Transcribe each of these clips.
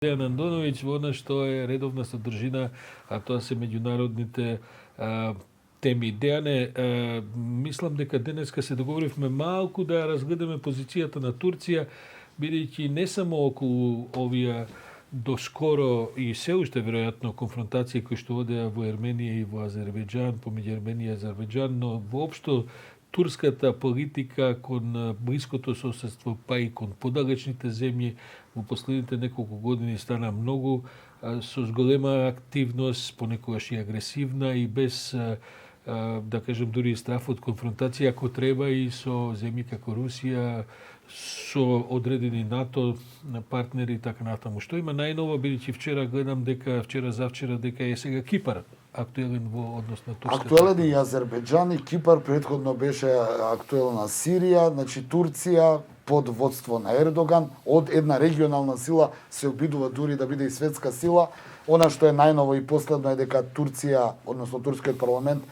Дејан Андоновиќ во она што е редовна содржина, а тоа се меѓународните теми. Дејане, мислам дека денеска се договоривме малку да разгледаме позицијата на Турција, бидејќи не само околу овие доскоро и се уште веројатно конфронтации кои што водеа во Ерменија и во Азербејџан, помеѓу Ерменија и Азербејџан, но воопшто турската политика кон блиското соседство, па и кон подалечните земји во последните неколку години стана многу со голема активност, понекогаш и агресивна и без да кажем дури и страф од конфронтација ако треба и со земји како Русија, со одредени НАТО партнери и така натаму. Што има најново, бидејќи вчера гледам дека завчера дека е сега Кипар актуелен во однос на Турската. Актуелен и Азербејџан и Кипар, претходно беше актуелна Сирија, значи Турција под водство на Ердоган од една регионална сила се обидува дури да биде и светска сила. Она што е најново и последно е дека Турција, односно турскиот парламент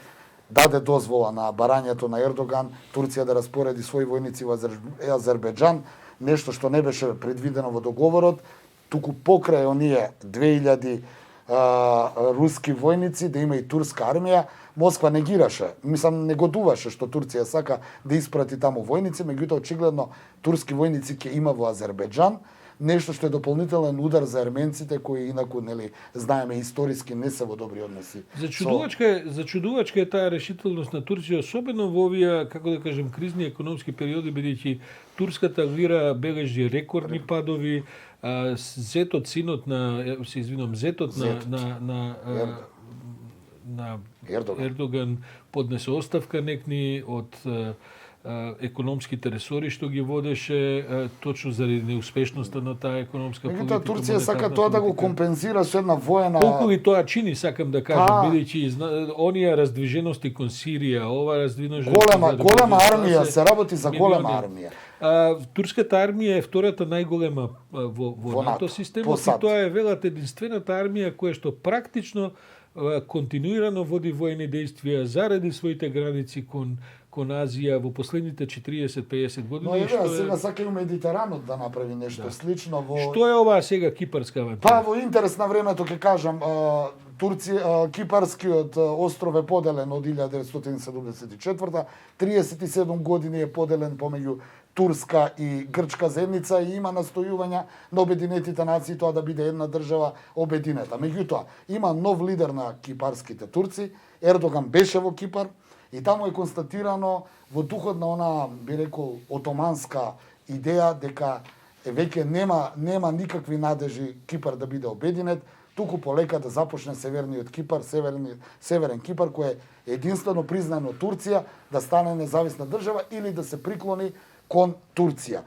даде дозвола на барањето на Ердоган Турција да распореди своји војници во Азербејџан, нешто што не беше предвидено во договорот, туку покрај оние 2000 руски војници да има и турска армија. Москва негираше, негодуваше што Турција сака да испрати таму војници, меѓутоа очигледно турски војници ќе има во Азербејџан, нешто што е дополнителен удар за ерменците кои инаку знаеме историски не се во добри односи. Зачудувачка е таа решителност на Турција, особено во овие, како да кажем, кризни економски периоди, бидејќи турската лира бележи рекордни падови, зетот на Ердоган поднесе оставка некни од економските ресори што ги водеше точно заради неуспешноста на таа економска политика. Турција сака тоа да го компензира со една воена. Колку ли тоа чини, сакам да кажам, бидејќи оние раздвижености кон Сирија, ова раздвиженост голема армија, се работи за голема армија. Турската армија е втората најголема во НАТО системот и тоа е велат единствената армија која што практично континуирано води војни действија заради своите граници кон Азија во последните 40-50 години. Но сега сака и Медитеранот да направи нешто слично во. Што е оваа сега кипарска авантура? Па во интерес на времето ќе кажам, Кипарскиот остров е поделен од 1974, 37 години е поделен помеѓу турска и грчка земјица и има настојувања на Обединетите нации тоа да биде една држава обединета. Меѓутоа, има нов лидер на кипарските турци, Ердоган беше во Кипар и таму е констатирано во духот на она, би рекол, отоманска идеја дека веќе нема никакви надежи Кипар да биде обединет, туку полека да започне северниот Кипар, северен Кипар кој е единствено признан од Турција да стане независна држава или да се приклони кон Турција.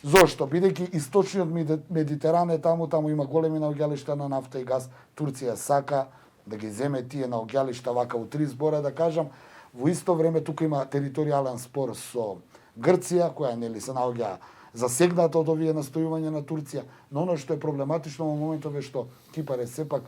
Зошто? Бидејќи источниот Медитеран е таму има големи наоѓалишта на нафта и газ. Турција сака да ги земе тие наоѓалишта вака у три збора да кажам. Во исто време тука има територијален спор со Грција, која се наоѓа засегната од овие настојувања на Турција, но оно што е проблематично во моментов е што Кипар е сепак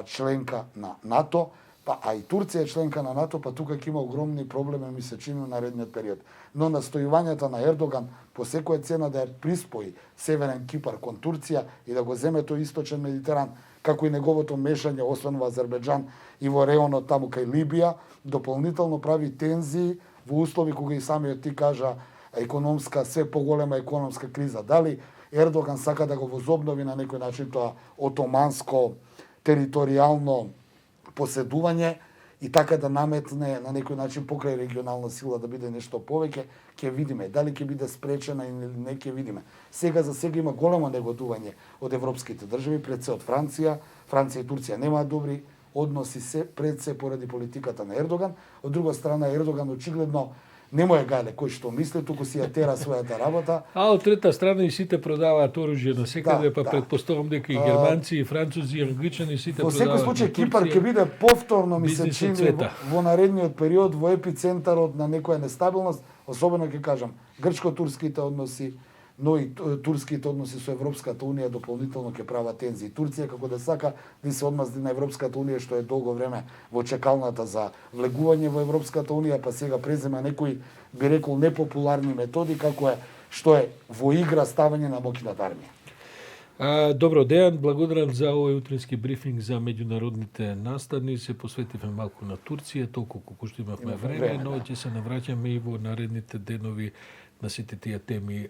членка на НАТО, а и Турција е членка на НАТО, па тука ќе има огромни проблеми, ми се чини, на наредниот период. Но настојувањата на Ердоган по секоја цена да ја приспои Северен Кипар кон Турција и да го земе тој источен Медитеран, како и неговото мешање, освен во Азербејџан и во реонот таму кај Либија, дополнително прави тензии во услови кога и самиот ти кажа економска, се поголема економска криза. Дали Ердоган сака да го возобнови на некој начин тоа отоманско територијално поседување и така да наметне на некој начин покрај регионална сила да биде нешто повеќе, ќе видиме. Дали ќе биде спречена или не, ќе видиме. Сега за сега има големо негодување од европските држави, пред се од Франција. Франција и Турција немаат добри односи пред се поради политиката на Ердоган. Од друга страна, Ердоган очигледно не му е гајле кој што мисли, туку си ја тера својата работа. А од трета страна и сите продаваат оружје на секаде, предпоставам дека и германци, и французи, и англичани сите продаваат. Во секој случај Кипар ќе биде повторно, ми се чини, во наредниот период во епицентарот на некоја нестабилност, особено ќе кажам, грчко-турските односи, но и турските односи со Европската унија дополнително ќе прават тензии. Турција како да сака да се одмазди на Европската унија, што е долго време во чекалната за влегување во Европската унија, па сега презема некои, би рекол, непопуларни методи, како е што е во игра ставање на моќната армија. Добро, Дејан, благодарам за овој утрински брифинг за меѓународните настани. Се посветивме малку на Турција, толку колку што имавме време, но ќе се навраќаме и во наредните денови на сите тие теми